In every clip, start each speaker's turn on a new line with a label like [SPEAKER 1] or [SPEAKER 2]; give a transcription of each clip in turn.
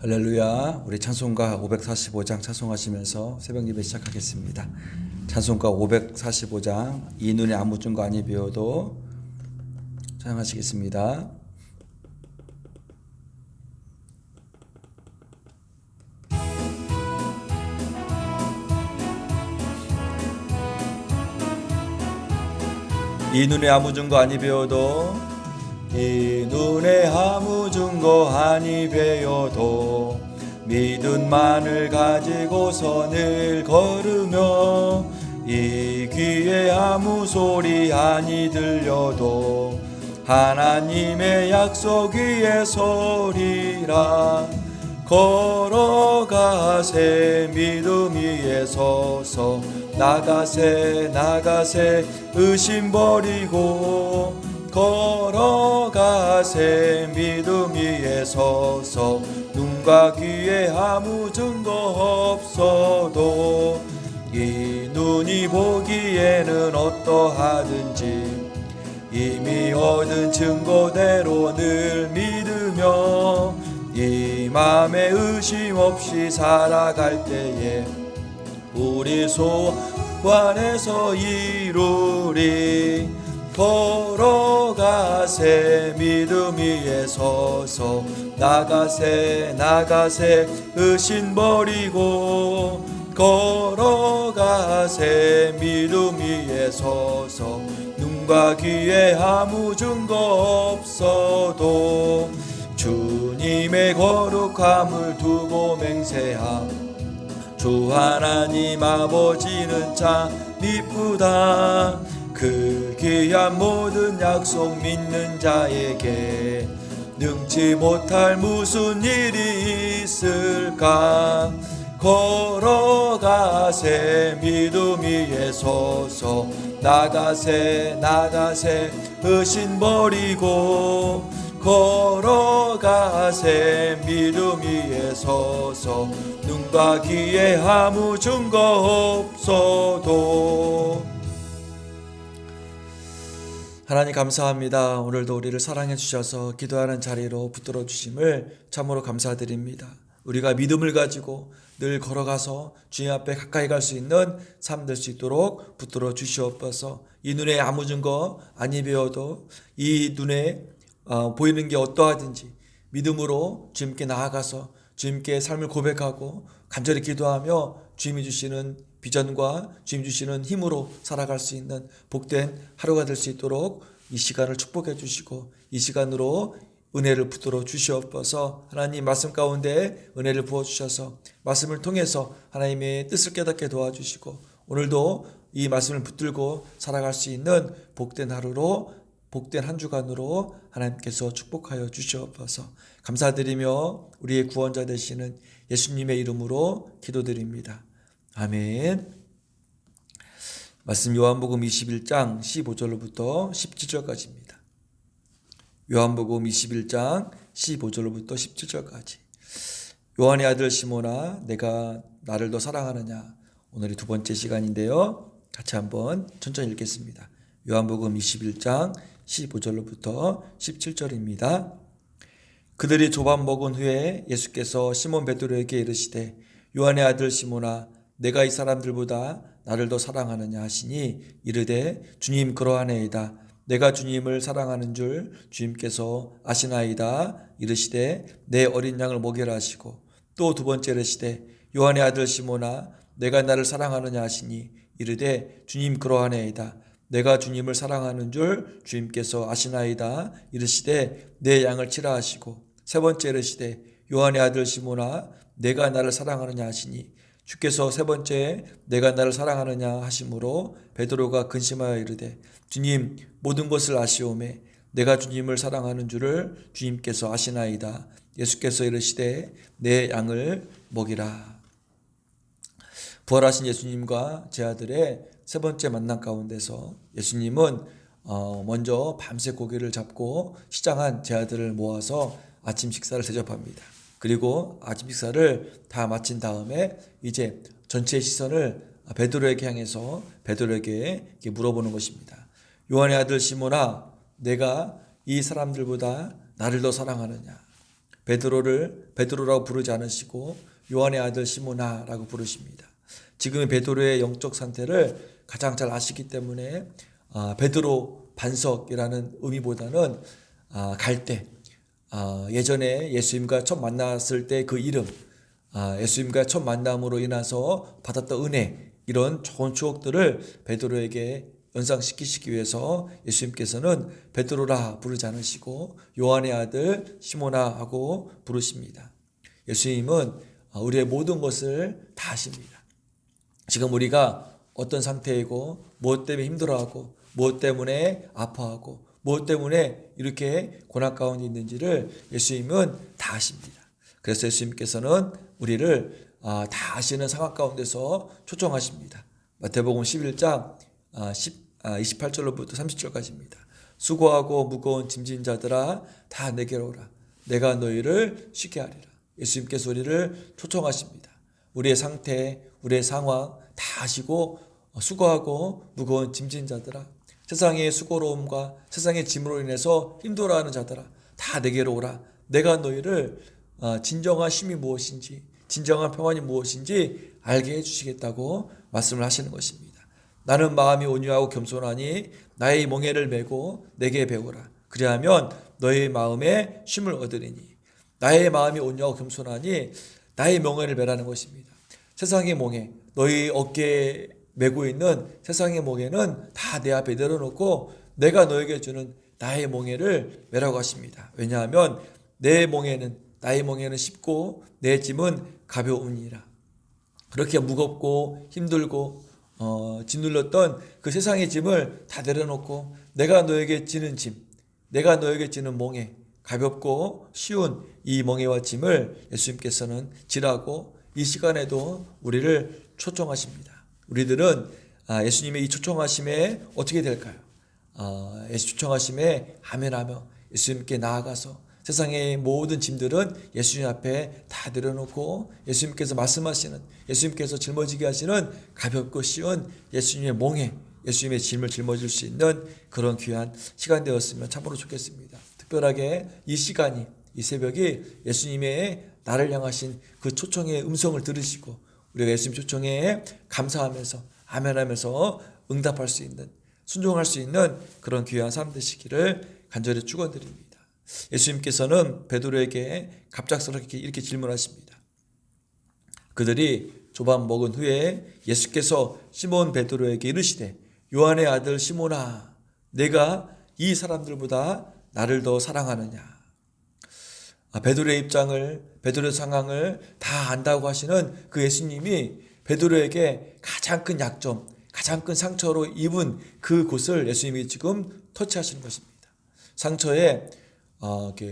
[SPEAKER 1] 할렐루야. 우리 찬송가 545장 찬송하시면서 새벽 예배 시작하겠습니다. 찬송가 545장 이 눈에 아무 증거 아니 배워도 찬양하시겠습니다. 이 눈에 아무 증거 아니 배워도 이 눈에 아무 증거 아니 배워도 믿음만을 가지고서 늘 걸으며 이 귀에 아무 소리 아니 들려도 하나님의 약속 위에 서리라. 걸어가세 믿음 위에 서서 나가세 의심 버리고 걸어가세 믿음 위에 서서 눈과 귀에 아무 증거 없어도 이 눈이 보기에는 어떠하든지 이미 얻은 증거대로 늘 믿으며 이 맘에 의심 없이 살아갈 때에 우리 소원에서 이루리. 걸어가세 믿음 위에 서서 나가세 의심 버리고 걸어가세 믿음 위에 서서 눈과 귀에 아무 증거 없어도 주님의 거룩함을 두고 맹세함. 주 하나님 아버지는 참 이쁘다. 그 귀한 모든 약속 믿는 자에게 능치 못할 무슨 일이 있을까. 걸어가세 믿음 위에 서서 나가세 의심 버리고 걸어가세 믿음 위에 서서 눈과 귀에 아무 증거 없어도. 하나님 감사합니다. 오늘도 우리를 사랑해 주셔서 기도하는 자리로 붙들어 주심을 참으로 감사드립니다. 우리가 믿음을 가지고 늘 걸어가서 주님 앞에 가까이 갈 수 있는 삶 될 수 있도록 붙들어 주시옵소서. 이 눈에 아무 증거 아니 배워도 이 눈에 보이는 게 어떠하든지 믿음으로 주님께 나아가서 주님께 삶을 고백하고 간절히 기도하며 주님이 주시는 비전과 주님 주시는 힘으로 살아갈 수 있는 복된 하루가 될 수 있도록 이 시간을 축복해 주시고 이 시간으로 은혜를 붙들어 주시옵소서. 하나님 말씀 가운데 은혜를 부어주셔서 말씀을 통해서 하나님의 뜻을 깨닫게 도와주시고 오늘도 이 말씀을 붙들고 살아갈 수 있는 복된 하루로 복된 한 주간으로 하나님께서 축복하여 주시옵소서. 감사드리며 우리의 구원자 되시는 예수님의 이름으로 기도드립니다. 아멘. 말씀 요한복음 21장 15절로부터 17절까지입니다. 요한복음 21장 15절로부터 17절까지. 요한의 아들 시몬아, 내가 나를 더 사랑하느냐? 오늘이 두 번째 시간인데요. 같이 한번 천천히 읽겠습니다. 요한복음 21장 15절로부터 17절입니다. 그들이 조반 먹은 후에 예수께서 시몬 베드로에게 이르시되 요한의 아들 시몬아, 내가 이 사람들보다 나를 더 사랑하느냐 하시니 이르되 주님 그러하네이다. 내가 주님을 사랑하는 줄 주님께서 아시나이다. 이르시되 내 어린 양을 먹이라 하시고 또 두 번째 이르시되 요한의 아들 시몬아, 내가 나를 사랑하느냐 하시니 이르되 주님 그러하네이다. 내가 주님을 사랑하는 줄 주님께서 아시나이다. 이르시되 내 양을 치라 하시고 세 번째 이르시되 요한의 아들 시몬아, 내가 나를 사랑하느냐 하시니 주께서 세 번째 내가 나를 사랑하느냐 하심으로 베드로가 근심하여 이르되 주님 모든 것을 아시오매 내가 주님을 사랑하는 줄을 주님께서 아시나이다. 예수께서 이르시되 내 양을 먹이라. 부활하신 예수님과 제 아들의 세 번째 만남 가운데서 예수님은 먼저 밤새 고기를 잡고 시장한 제 아들을 모아서 아침 식사를 대접합니다. 그리고 아침 식사를 다 마친 다음에 이제 전체의 시선을 베드로에게 향해서 베드로에게 물어보는 것입니다. 요한의 아들 시몬아, 내가 이 사람들보다 나를 더 사랑하느냐? 베드로를 베드로라고 부르지 않으시고 요한의 아들 시몬아라고 부르십니다. 지금의 베드로의 영적 상태를 가장 잘 아시기 때문에 베드로 반석이라는 의미보다는 갈대, 예전에 예수님과 처음 만났을 때 그 이름, 예수님과 첫 만남으로 인해서 받았던 은혜, 이런 좋은 추억들을 베드로에게 연상시키시기 위해서 예수님께서는 베드로라 부르지 않으시고 요한의 아들 시몬아 하고 부르십니다. 예수님은 우리의 모든 것을 다 아십니다. 지금 우리가 어떤 상태이고 무엇 때문에 힘들어하고 무엇 때문에 아파하고 무엇 때문에 이렇게 고난 가운데 있는지를 예수님은 다 아십니다. 그래서 예수님께서는 우리를 다 아시는 상황 가운데서 초청하십니다. 마태복음 11장 28절로부터 30절까지입니다. 수고하고 무거운 짐진 자들아 다 내게로 오라. 내가 너희를 쉬게 하리라. 예수님께서 우리를 초청하십니다. 우리의 상태, 우리의 상황 다 아시고 수고하고 무거운 짐진 자들아, 세상의 수고로움과 세상의 짐으로 인해서 힘들어하는 자들아 다 내게로 오라. 내가 너희를 진정한 쉼이 무엇인지, 진정한 평안이 무엇인지 알게 해주시겠다고 말씀을 하시는 것입니다. 나는 마음이 온유하고 겸손하니 나의 멍에를 메고 내게 배우라. 그리하면 너의 마음에 쉼을 얻으리니. 나의 마음이 온유하고 겸손하니 나의 멍에를 메라는 것입니다. 세상의 멍에, 너희 어깨에 메고 있는 세상의 멍에는 다 내 앞에 내려놓고 내가 너에게 주는 나의 멍에를 메라고 하십니다. 왜냐하면 나의 멍에는 쉽고 내 짐은 가벼우니라. 그렇게 무겁고 힘들고 짓눌렀던 그 세상의 짐을 다 내려놓고 내가 너에게 지는 짐, 내가 너에게 지는 멍에, 가볍고 쉬운 이 멍에와 짐을 예수님께서는 지라고 이 시간에도 우리를 초청하십니다. 우리들은 예수님의 이 초청하심에 어떻게 될까요? 예수 초청하심에 아멘하며 예수님께 나아가서 세상의 모든 짐들은 예수님 앞에 다 내려놓고 예수님께서 말씀하시는, 예수님께서 짊어지게 하시는 가볍고 쉬운 예수님의 멍에, 예수님의 짐을 짊어질 수 있는 그런 귀한 시간 되었으면 참으로 좋겠습니다. 특별하게 이 시간이, 이 새벽이 예수님의 나를 향하신 그 초청의 음성을 들으시고 우리가 예수님 초청에 감사하면서 아멘하면서 응답할 수 있는, 순종할 수 있는 그런 귀한 삶 되시기를 간절히 축원드립니다. 예수님께서는 베드로에게 갑작스럽게 이렇게 질문하십니다. 그들이 조반 먹은 후에 예수께서 시몬 베드로에게 이르시되 요한의 아들 시몬아, 내가 이 사람들보다 나를 더 사랑하느냐. 베드로의 입장을, 베드로의 상황을 다 안다고 하시는 그 예수님이 베드로에게 가장 큰 약점, 가장 큰 상처로 입은 그곳을 예수님이 지금 터치하시는 것입니다. 상처에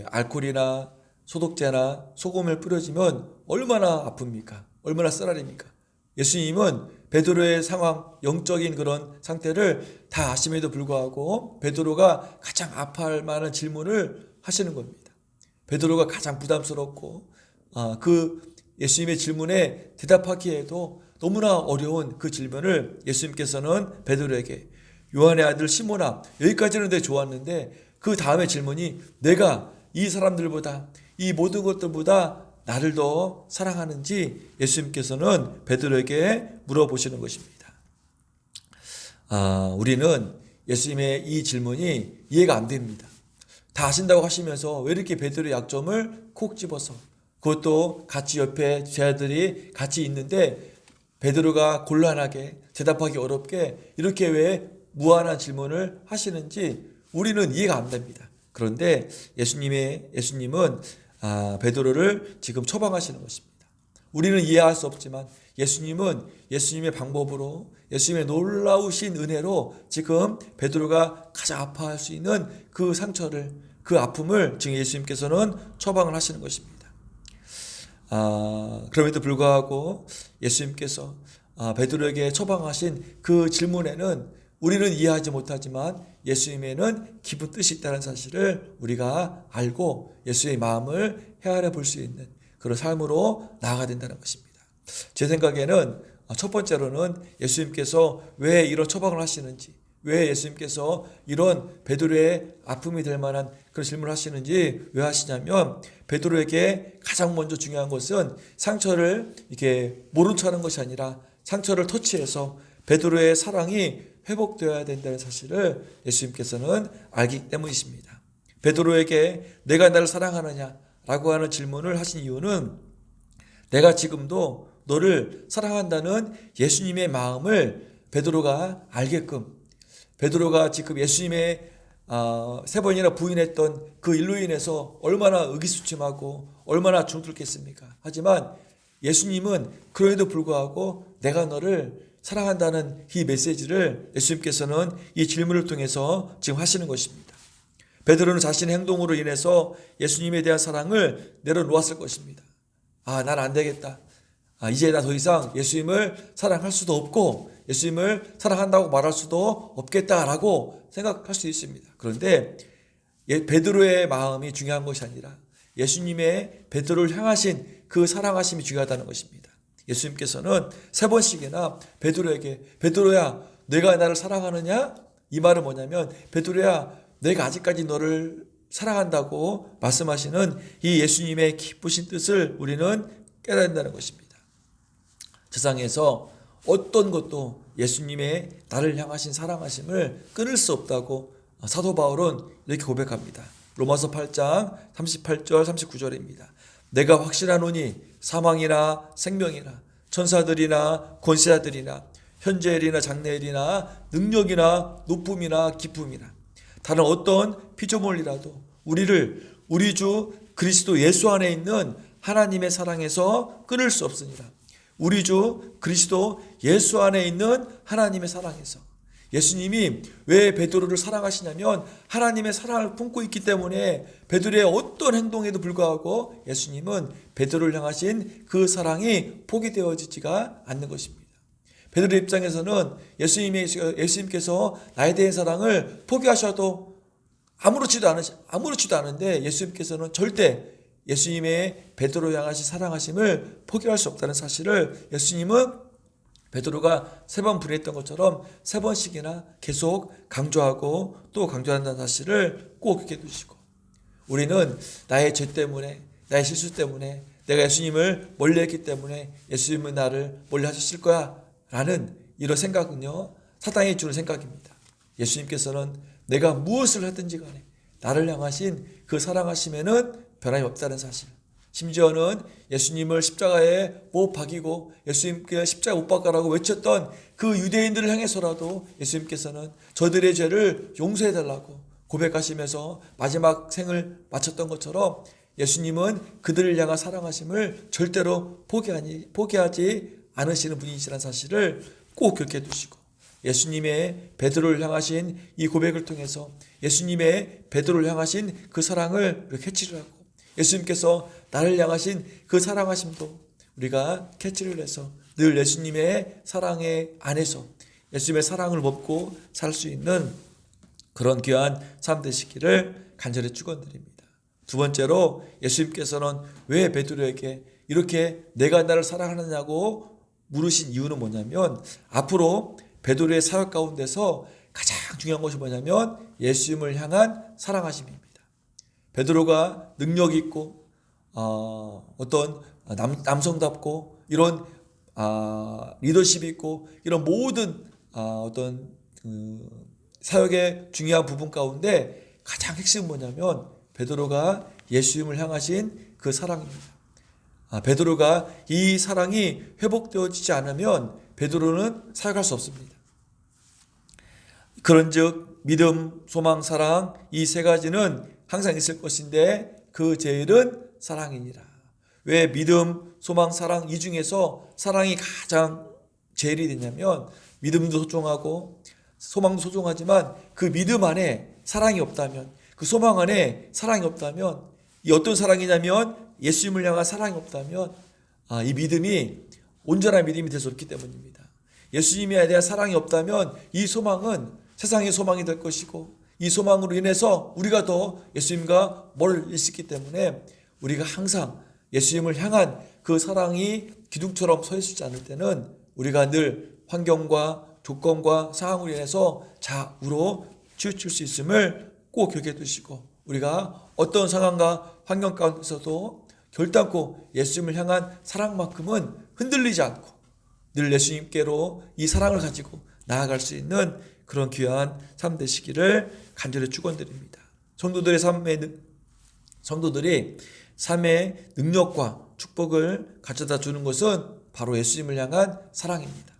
[SPEAKER 1] 알코올이나 소독제나 소금을 뿌려지면 얼마나 아픕니까? 얼마나 쓰라립니까? 예수님은 베드로의 상황, 영적인 그런 상태를 다 아심에도 불구하고 베드로가 가장 아파할 만한 질문을 하시는 겁니다. 베드로가 가장 부담스럽고 그 예수님의 질문에 대답하기에도 너무나 어려운 그 질문을 예수님께서는 베드로에게, 요한의 아들 시몬아, 여기까지는 되게 좋았는데 그 다음에 질문이 내가 이 사람들보다, 이 모든 것들보다 나를 더 사랑하는지 예수님께서는 베드로에게 물어보시는 것입니다. 우리는 예수님의 이 질문이 이해가 안 됩니다. 다 아신다고 하시면서 왜 이렇게 베드로의 약점을 콕 집어서, 그것도 같이 옆에 제자들이 같이 있는데 베드로가 곤란하게 대답하기 어렵게 이렇게 왜 무한한 질문을 하시는지 우리는 이해가 안 됩니다. 그런데 예수님은 베드로를 지금 처방하시는 것입니다. 우리는 이해할 수 없지만 예수님은 예수님의 방법으로, 예수님의 놀라우신 은혜로 지금 베드로가 가장 아파할 수 있는 그 상처를, 그 아픔을 지금 예수님께서는 처방을 하시는 것입니다. 그럼에도 불구하고 예수님께서 베드로에게 처방하신 그 질문에는 우리는 이해하지 못하지만 예수님에는 깊은 뜻이 있다는 사실을 우리가 알고 예수의 마음을 헤아려 볼 수 있는 그런 삶으로 나아가야 된다는 것입니다. 제 생각에는 첫 번째로는 예수님께서 왜 이런 처방을 하시는지, 왜 예수님께서 이런 베드로의 아픔이 될 만한 그런 질문을 하시는지 왜 하시냐면, 베드로에게 가장 먼저 중요한 것은 상처를 이렇게 모른 척하는 것이 아니라 상처를 터치해서 베드로의 사랑이 회복되어야 된다는 사실을 예수님께서는 알기 때문이십니다. 베드로에게 내가 나를 사랑하느냐라고 하는 질문을 하신 이유는, 내가 지금도 너를 사랑한다는 예수님의 마음을 베드로가 알게끔, 베드로가 지금 예수님의 3번이나 부인했던 그 일로 인해서 얼마나 의기소침하고 얼마나 중들겠습니까? 하지만 예수님은 그럼에도 불구하고 내가 너를 사랑한다는 이 메시지를 예수님께서는 이 질문을 통해서 지금 하시는 것입니다. 베드로는 자신의 행동으로 인해서 예수님에 대한 사랑을 내려놓았을 것입니다. 난 안 되겠다. 이제 나 더 이상 예수님을 사랑할 수도 없고 예수님을 사랑한다고 말할 수도 없겠다라고 생각할 수 있습니다. 그런데 베드로의 마음이 중요한 것이 아니라 예수님의 베드로를 향하신 그 사랑하심이 중요하다는 것입니다. 예수님께서는 3번씩이나 베드로에게, 베드로야 내가 나를 사랑하느냐? 이 말은 뭐냐면, 베드로야 내가 아직까지 너를 사랑한다고 말씀하시는 이 예수님의 기쁘신 뜻을 우리는 깨달아야 한다는 것입니다. 세상에서 어떤 것도 예수님의 나를 향하신 사랑하심을 끊을 수 없다고 사도 바울은 이렇게 고백합니다. 로마서 8장 38절 39절입니다. 내가 확실하노니 사망이나 생명이나 천사들이나 권세자들이나 현재일이나 장래일이나 능력이나 높음이나 기쁨이나 다른 어떤 피조물이라도 우리를 우리 주 그리스도 예수 안에 있는 하나님의 사랑에서 끊을 수 없으니라. 우리 주 그리스도 예수 안에 있는 하나님의 사랑에서. 예수님이 왜 베드로를 사랑하시냐면 하나님의 사랑을 품고 있기 때문에 베드로의 어떤 행동에도 불구하고 예수님은 베드로를 향하신 그 사랑이 포기되어지지가 않는 것입니다. 베드로 입장에서는 예수님께서 나에 대한 사랑을 포기하셔도 아무렇지도 않은데 예수님께서는 절대 예수님의 베드로 향하신 사랑하심을 포기할 수 없다는 사실을 예수님은 베드로가 3번 불의했던 것처럼 3번씩이나 계속 강조하고 또 강조한다는 사실을 꼭 기억해 두시고, 우리는 나의 죄 때문에, 나의 실수 때문에, 내가 예수님을 멀리했기 때문에 예수님은 나를 멀리하셨을 거야 라는 이런 생각은요, 사탄이 주는 생각입니다. 예수님께서는 내가 무엇을 하든지 간에 나를 향하신 그 사랑하심에는 변함이 없다는 사실, 심지어는 예수님을 십자가에 못 박이고 예수님께 십자가 못 박아라고 외쳤던 그 유대인들을 향해서라도 예수님께서는 저들의 죄를 용서해달라고 고백하시면서 마지막 생을 마쳤던 것처럼 예수님은 그들을 향한 사랑하심을 절대로 포기하지 않으시는 분이시라는 사실을 꼭 기억해 두시고, 예수님의 베드로를 향하신 이 고백을 통해서 예수님의 베드로를 향하신 그 사랑을 캐치를 하고, 예수님께서 나를 향하신 그 사랑하심도 우리가 캐치를 해서 늘 예수님의 사랑의 안에서 예수님의 사랑을 먹고 살 수 있는 그런 귀한 삶 되시기를 간절히 축원드립니다. 두 번째로, 예수님께서는 왜 베드로에게 이렇게 내가 나를 사랑하느냐고 물으신 이유는 뭐냐면, 앞으로 베드로의 사역 가운데서 가장 중요한 것이 뭐냐면 예수님을 향한 사랑하심입니다. 베드로가 능력 있고 어떤 남성답고 이런 리더십이 있고 이런 모든 어떤 사역의 중요한 부분 가운데 가장 핵심은 뭐냐면 베드로가 예수님을 향하신 그 사랑입니다. 베드로가 이 사랑이 회복되어지지 않으면 베드로는 사역할 수 없습니다. 그런즉 믿음, 소망, 사랑 이 세 가지는 항상 있을 것인데 그 제일은 사랑이니라. 왜 믿음, 소망, 사랑 이 중에서 사랑이 가장 제일이 되냐면, 믿음도 소중하고 소망도 소중하지만 그 믿음 안에 사랑이 없다면, 그 소망 안에 사랑이 없다면, 이 어떤 사랑이냐면 예수님을 향한 사랑이 없다면 이 믿음이 온전한 믿음이 될 수 없기 때문입니다. 예수님에 대한 사랑이 없다면 이 소망은 세상의 소망이 될 것이고, 이 소망으로 인해서 우리가 더 예수님과 멀어질 수 있기 때문에 우리가 항상 예수님을 향한 그 사랑이 기둥처럼 서 있지 않을 때는 우리가 늘 환경과 조건과 상황으로 인해서 좌우로 치우칠 수 있음을 꼭 기억해 두시고, 우리가 어떤 상황과 환경 가운데서도 결단코 예수님을 향한 사랑만큼은 흔들리지 않고 늘 예수님께로 이 사랑을 가지고 나아갈 수 있는 그런 귀한 삶 되시기를 간절히 축원드립니다. 성도들이 삶의 능력과 축복을 가져다 주는 것은 바로 예수님을 향한 사랑입니다.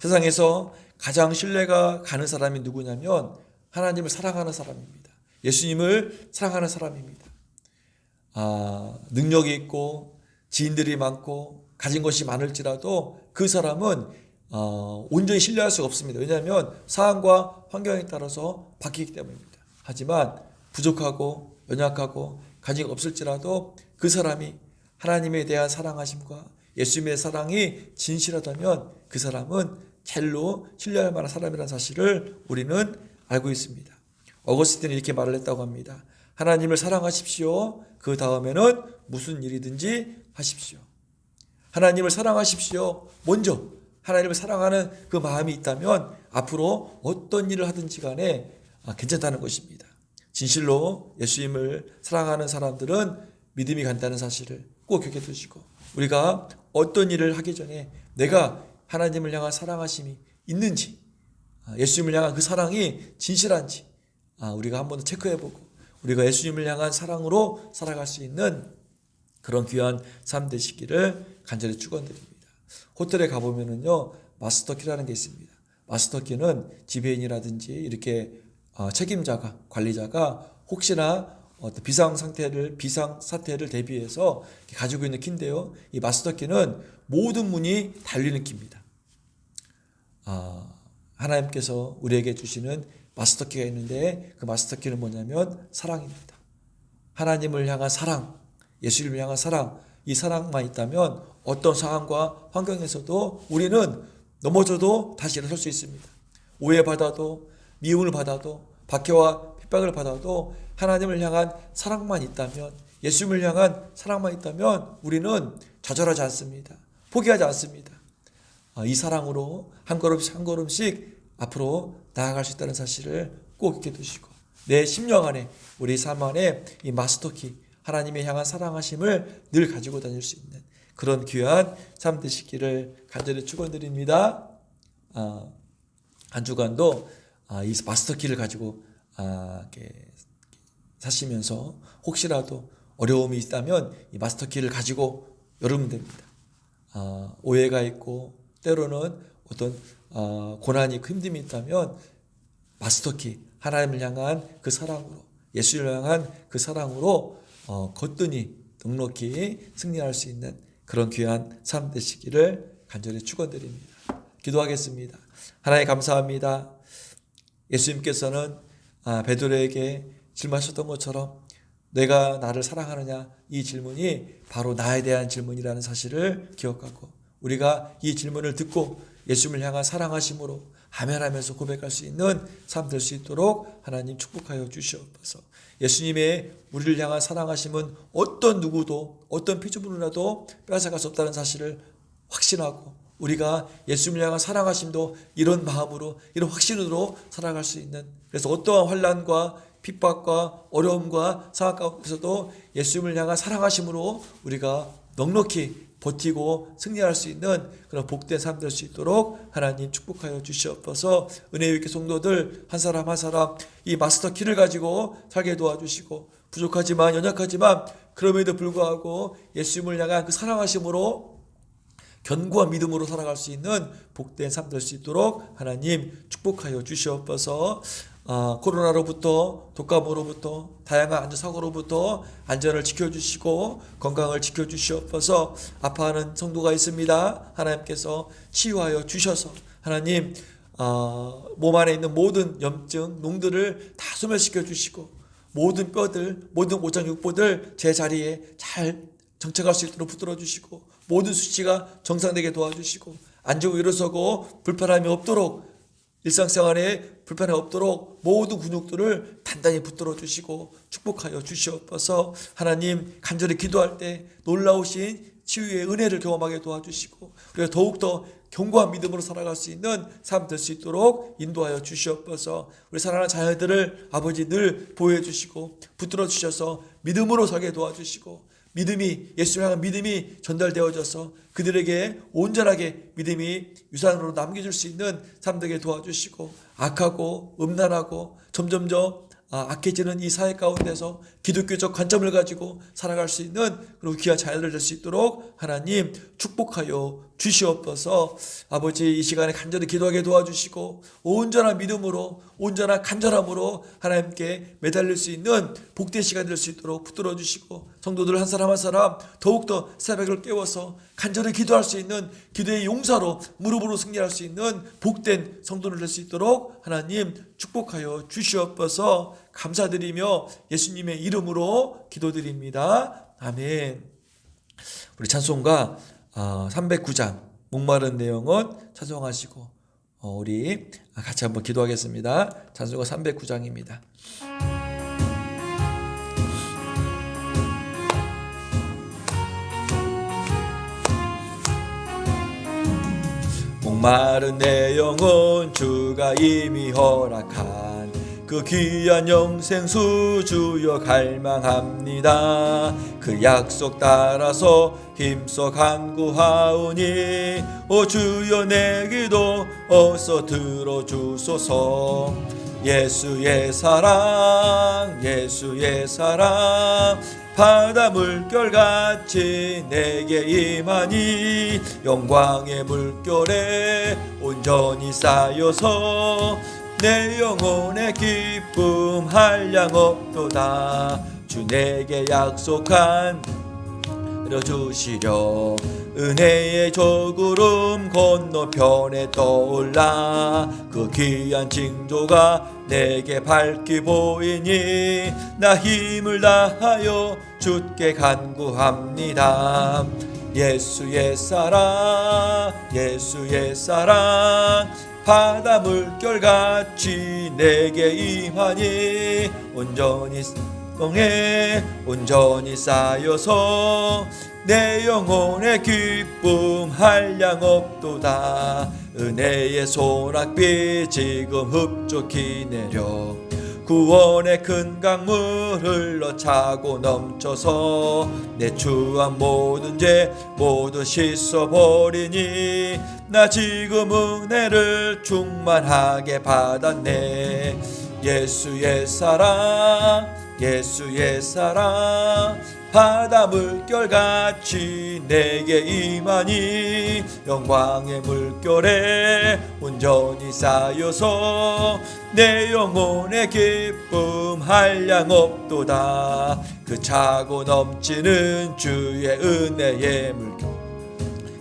[SPEAKER 1] 세상에서 가장 신뢰가 가는 사람이 누구냐면 하나님을 사랑하는 사람입니다. 예수님을 사랑하는 사람입니다. 능력이 있고 지인들이 많고 가진 것이 많을지라도 그 사람은 온전히 신뢰할 수가 없습니다. 왜냐하면 상황과 환경에 따라서 바뀌기 때문입니다. 하지만 부족하고 연약하고 가진 것 없을지라도 그 사람이 하나님에 대한 사랑하심과 예수님의 사랑이 진실하다면 그 사람은 젤로 신뢰할 만한 사람이라는 사실을 우리는 알고 있습니다. 어거스틴은 이렇게 말을 했다고 합니다. 하나님을 사랑하십시오. 그 다음에는 무슨 일이든지 하십시오. 하나님을 사랑하십시오. 먼저 하나님을 사랑하는 그 마음이 있다면 앞으로 어떤 일을 하든지 간에 괜찮다는 것입니다. 진실로 예수님을 사랑하는 사람들은 믿음이 간다는 사실을 꼭 기억해 두시고, 우리가 어떤 일을 하기 전에 내가 하나님을 향한 사랑하심이 있는지, 예수님을 향한 그 사랑이 진실한지 우리가 한 번 더 체크해보고 우리가 예수님을 향한 사랑으로 살아갈 수 있는 그런 귀한 삶 되시기를 간절히 축원드립니다. 호텔에 가보면은요, 마스터키라는 게 있습니다. 마스터키는 지배인이라든지 이렇게 책임자가, 관리자가 혹시나 어떤 비상사태를 대비해서 가지고 있는 키인데요. 이 마스터키는 모든 문이 달리는 키입니다. 하나님께서 우리에게 주시는 마스터키가 있는데 그 마스터키는 뭐냐면 사랑입니다. 하나님을 향한 사랑, 예수님을 향한 사랑, 이 사랑만 있다면 어떤 상황과 환경에서도 우리는 넘어져도 다시 일어설 수 있습니다. 오해받아도, 미움을 받아도, 박해와 핍박을 받아도 하나님을 향한 사랑만 있다면, 예수님을 향한 사랑만 있다면 우리는 좌절하지 않습니다. 포기하지 않습니다. 이 사랑으로 한 걸음씩 한 걸음씩 앞으로 나아갈 수 있다는 사실을 꼭 잊게 두시고, 내 심령 안에, 우리 삶 안에 이 마스터키, 하나님의 향한 사랑하심을 늘 가지고 다닐 수 있는 그런 귀한 삶 되시기를 간절히 축원드립니다. 한 주간도 이 마스터키를 가지고 이렇게 사시면서 혹시라도 어려움이 있다면 이 마스터키를 가지고 열으면 됩니다. 오해가 있고 때로는 어떤 고난이 힘듦이 있다면 마스터키, 하나님을 향한 그 사랑으로, 예수를 향한 그 사랑으로 거뜬히 넉넉히 승리할 수 있는 그런 귀한 삶 되시기를 간절히 축원드립니다. 기도하겠습니다. 하나님 감사합니다. 예수님께서는 베드로에게 질문하셨던 것처럼 내가 나를 사랑하느냐, 이 질문이 바로 나에 대한 질문이라는 사실을 기억하고 우리가 이 질문을 듣고 예수님을 향한 사랑하심으로 아멘하면서 고백할 수 있는 삶 될 수 있도록 하나님 축복하여 주시옵소서. 예수님의 우리를 향한 사랑하심은 어떤 누구도 어떤 피조물이라도 빼앗아갈 수 없다는 사실을 확신하고 우리가 예수님을 향한 사랑하심도 이런 마음으로, 이런 확신으로 살아갈 수 있는, 그래서 어떠한 환난과 핍박과 어려움과 상황 가운데서도 예수님을 향한 사랑하심으로 우리가 넉넉히 버티고 승리할 수 있는 그런 복된 삶 될 수 있도록 하나님 축복하여 주시옵소서. 은혜의 위기 성도들 한 사람 한 사람 이 마스터 키를 가지고 살게 도와주시고, 부족하지만 연약하지만 그럼에도 불구하고 예수님을 향한 그 사랑하심으로 견고한 믿음으로 살아갈 수 있는 복된 삶 될 수 있도록 하나님 축복하여 주시옵소서. 코로나로부터, 독감으로부터, 다양한 안전사고로부터 안전을 지켜주시고 건강을 지켜주시옵소서. 아파하는 성도가 있습니다. 하나님께서 치유하여 주셔서 하나님 몸 안에 있는 모든 염증, 농들을 다 소멸시켜 주시고 모든 뼈들, 모든 오장육부들 제자리에 잘 정착할 수 있도록 붙들어 주시고 모든 수치가 정상되게 도와주시고 앉고 일어서고 불편함이 없도록, 일상생활에 불편함이 없도록 모든 근육들을 단단히 붙들어 주시고 축복하여 주시옵소서. 하나님 간절히 기도할 때 놀라우신 치유의 은혜를 경험하게 도와주시고 우리가 더욱더 견고한 믿음으로 살아갈 수 있는 삶 될 수 있도록 인도하여 주시옵소서. 우리 사랑하는 자녀들을 아버지 늘 보호해 주시고 붙들어 주셔서 믿음으로 살게 도와주시고 믿음이 예수를 향한 믿음이 전달되어져서 그들에게 온전하게 믿음이 유산으로 남겨줄 수 있는 삶 되게 도와주시고 악하고 음란하고 점점점 악해지는 이 사회 가운데서 기독교적 관점을 가지고 살아갈 수 있는 그리고 귀한 자녀들 될 수 있도록 하나님 축복하여 주시옵소서. 아버지 이 시간에 간절히 기도하게 도와주시고 온전한 믿음으로 온전한 간절함으로 하나님께 매달릴 수 있는 복된 시간 될 수 있도록 붙들어 주시고 성도들 한 사람 한 사람 더욱더 새벽을 깨워서 간절히 기도할 수 있는 기도의 용사로 무릎으로 승리할 수 있는 복된 성도를 될 수 있도록 하나님 축복하여 주시옵소서. 감사드리며 예수님의 이름으로 기도드립니다. 아멘. 우리 찬송가 309장 목마른 내용은 찬송하시고 우리 같이 한번 기도하겠습니다. 찬송가 309장입니다. 목마른 내 영혼 주가 이미 허락한 그 귀한 영생수 주여 갈망합니다. 그 약속 따라서 힘써 간구하오니 오 주여 내 기도 어서 들어주소서. 예수의 사랑 예수의 사랑 바다 물결같이 내게 임하니 영광의 물결에 온전히 쌓여서 내 영혼의 기쁨 한량 없도다. 주 내게 약속한 주시려 은혜의 저구름 건너편에 떠올라 그 귀한 징조가 내게 밝게 보이니 나 힘을 다하여 주께 간구합니다. 예수의 사랑 예수의 사랑 바다 물결같이 내게 임하니 온전히 성에 온전히 쌓여서 내 영혼의 기쁨 한량 없도다. 은혜의 소낙비 지금 흡족히 내려 구원의 큰 강물 흘러 차고 넘쳐서 내 추한 모든 죄 모두 씻어버리니 나 지금 은혜를 충만하게 받았네. 예수의 사랑 예수의 사랑 바다 물결같이 내게 임하니 영광의 물결에 온전히 쌓여서 내 영혼의 기쁨 한량 없도다. 그 차고 넘치는 주의 은혜의 물결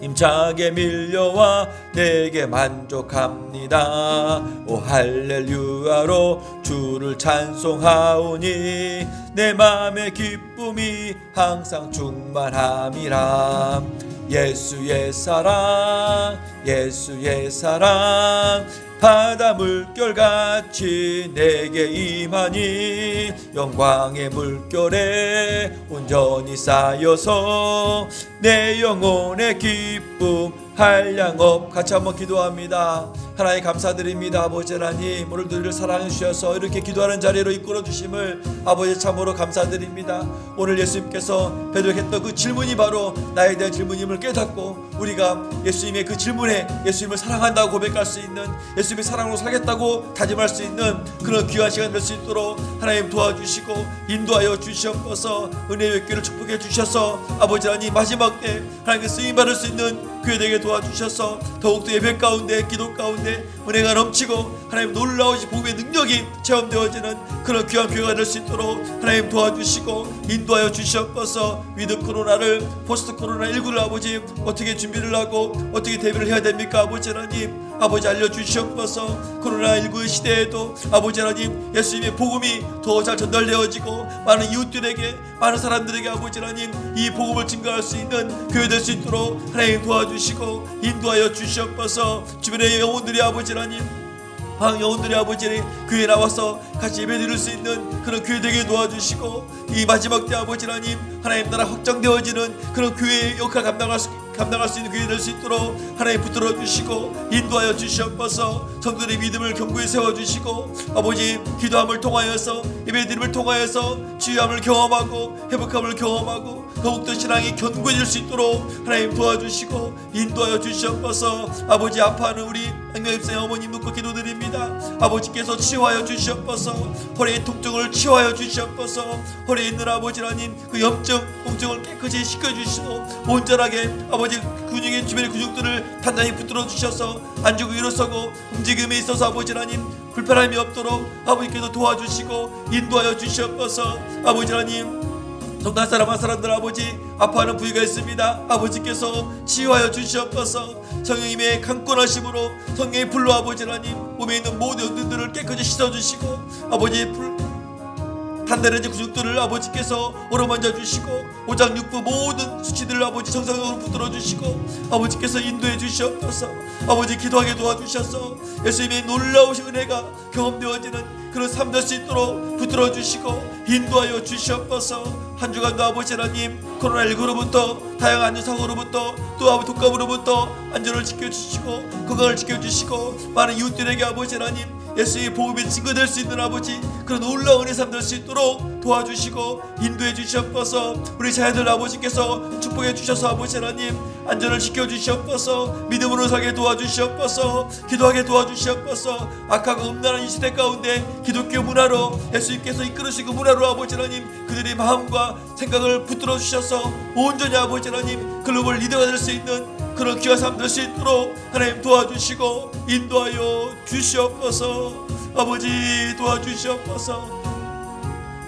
[SPEAKER 1] 힘차게 밀려와 내게 만족합니다. 오 할렐루야로 주를 찬송하오니 내 맘의 기쁨이 항상 충만함이라. 예수의 사랑 예수의 사랑 바다 물결같이 내게 임하니 영광의 물결에 온전히 쌓여서 내 영혼의 기쁨 한량 없. 같이 한번 기도합니다. 하나님 감사드립니다. 아버지 하나님 오늘도 우리를 사랑해 주셔서 이렇게 기도하는 자리로 이끌어 주심을 아버지 참으로 감사드립니다. 오늘 예수님께서 배도했던 그 질문이 바로 나에 대한 질문임을 깨닫고 우리가 예수님의 그 질문에 예수님을 사랑한다고 고백할 수 있는 예수님의 사랑으로 살겠다고 다짐할 수 있는 그런 귀한 시간 될 수 있도록 하나님 도와주시고 인도하여 주시옵소서. 은혜의 교회를 축복해 주셔서 아버지 하나님 마지막 때 하나님께 쓰임받을 수 있는 교회 되게 도와주셔서 더욱더 예배 가운데 기도 가운데 은혜가 넘치고 하나님 놀라우신 복음의 능력이 체험되어지는 그런 귀한 교회가 될 수 있도록 하나님 도와주시고 인도하여 주시옵소서. 위드 코로나를 포스트 코로나19를 아버지 어떻게 준비를 하고 어떻게 대비를 해야 됩니까? 아버지 하나님 아버지 알려주시옵소서. 코로나19 시대에도 아버지 하나님 예수님의 복음이 더 잘 전달되어지고 많은 이웃들에게 많은 사람들에게 아버지 하나님 이 복음을 증거할 수 있는 교회 될 수 있도록 하나님 도와주시고 인도하여 주시옵소서. 주변의 영혼들이 아버지 하나님 방 영혼들의 아버지 교회에 나와서 같이 예배드릴 수 있는 그런 교회 되게 도와주시고, 이 마지막 때 아버지 하나님, 하나님 나라 확장되어지는 그런 교회의 역할 감당할 수 있는 교회 될 수 있도록 하나님 붙들어 주시고 인도하여 주시옵소서. 성도들의 믿음을 견고히 세워주시고, 아버지 기도함을 통하여서 예배드림을 통하여서 치유함을 경험하고 회복함을 경험하고 더욱더 신앙이 견고해질 수 있도록 하나님 도와주시고 인도하여 주시옵소서. 아버지 아파하는 우리 안경입생 어머님 놓고 기도드립니다. 아버지께서 치유하여 주시옵소서. 허리의 통증을 치유하여 주시옵소서. 허리에 있는 아버지 하나님 그 염증, 통증을 깨끗이 씻겨주시고 온전하게 아버지 근육의 주변의 근육들을 단단히 붙들어 주셔서 앉고 일어서고 움직임에 있어서 아버지 하나님 불편함이 없도록 아버지께서 도와주시고 인도하여 주시옵소서. 아버지 하나님 성도 한 사람 한 사람들 아버지 아파하는 부위가 있습니다. 아버지께서 치유하여 주시옵소서. 성령님의 강권하심으로 성령의 불로 아버지 하나님 몸에 있는 모든 연등들을 깨끗이 씻어주시고 아버지 단단해진 근육들을 아버지께서 어루만져 주시고 오장육부 모든 수치들을 아버지 정상적으로 붙들어 주시고 아버지께서 인도해 주시옵소서. 아버지 기도하게 도와주셔서 예수님의 놀라우신 은혜가 경험되어지는 그런 삶 될 수 있도록 붙들어 주시고 인도하여 주시옵소서. 한 주간도 아버지 하나님 코로나19로부터 다양한 안전사고로부터 또 아버지 독감으로부터 안전을 지켜주시고 건강을 지켜주시고 많은 이웃들에게 아버지 하나님 예수의 복음이 증거될 수 있는 아버지 그런 놀라운 은혜 삶 될 수 있도록 도와주시고 인도해 주시옵소서. 우리 자녀들 아버지께서 축복해 주셔서 아버지 하나님 안전을 지켜주시옵소서. 믿음으로 살게 도와주시옵소서. 기도하게 도와주시옵소서. 악하고 음란한 이 시대 가운데 기독교 문화로 예수님께서 이끌으시고 문화로 아버지 하나님 그들의 마음과 생각을 붙들어 주셔서 온전히 아버지 하나님 글로벌 리더가 될 수 있는 그런 귀한 삶 될 수 있도록 하나님 도와주시고 인도하여 주시옵소서. 아버지 도와주시옵소서.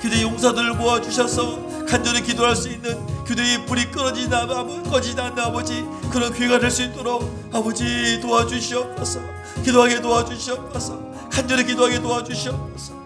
[SPEAKER 1] 기도의 용사들을 모아주셔서 간절히 기도할 수 있는 기도의 불이 꺼지지 않는 아버지 그런 교회가 될 수 있도록 아버지 도와주시옵소서. 기도하게 도와주시옵소서. 간절히 기도하게 도와주시옵소서.